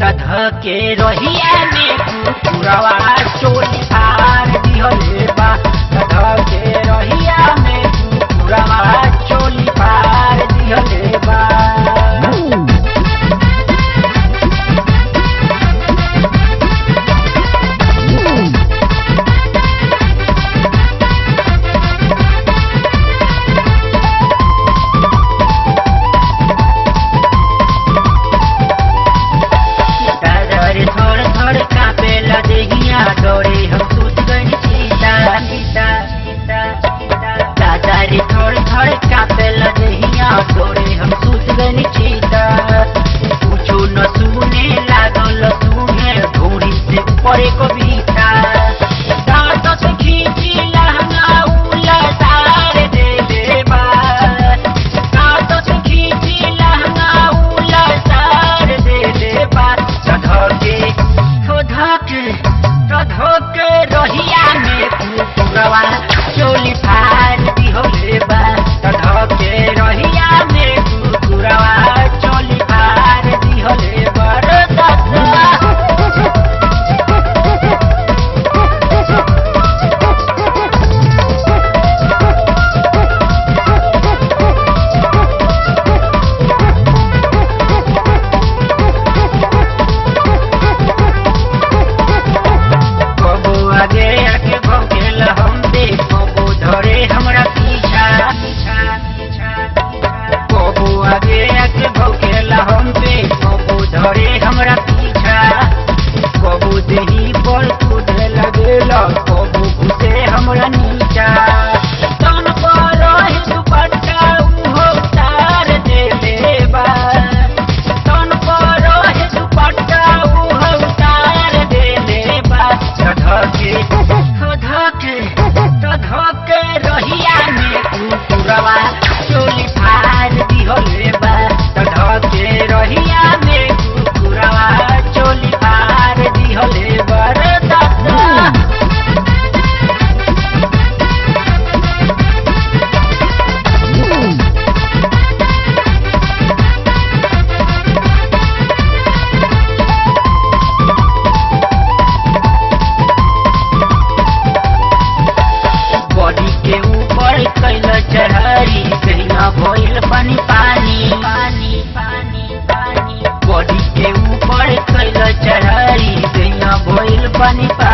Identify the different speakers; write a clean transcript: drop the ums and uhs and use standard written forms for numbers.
Speaker 1: गधा के रहिया में कुकुरवा चोली फाड़ दिहले बा। गधा के रहिया में कुकुरवा चोली फाड़ दिहले बा। डोरे हम सूत गई चीता दादा रे थोड़े थोड़े कापे लदहिया डोरे हम सूत गई चीता। पूछो न सुने लागल सुने ढोरी से परे को बीता। दांत से खींची लहंगा उलटार दे देबा। दांत से खींची लहंगा उलटार दे देबा। धोके रहिया में कुकुरवा चोली फाड़ दिहले बा। धोके रहिया में कुकुरवा चोली फाड़ दिहले बा। हमरा पीछा कबू देही पर कूदे लगेला कबू घुसे हमरा नीचा। तन पर रही दुपट्टा उहो उतार दे देबा। तन पर रही दुपट्टा उहो उतार दे देबा। धोके रहिया में कुकुरवा चोली फाड़ दिहले बा। धोके रहिया में कुकुरवा चोली फाड़ दिहले बा। बॉडी के ऊपर कैल चढ़ाई कहिया भइल पानी पानी पानी पानी पानी। बॉडी के ऊपर कैल चढ़ाई कहिया भइल पानी पानी।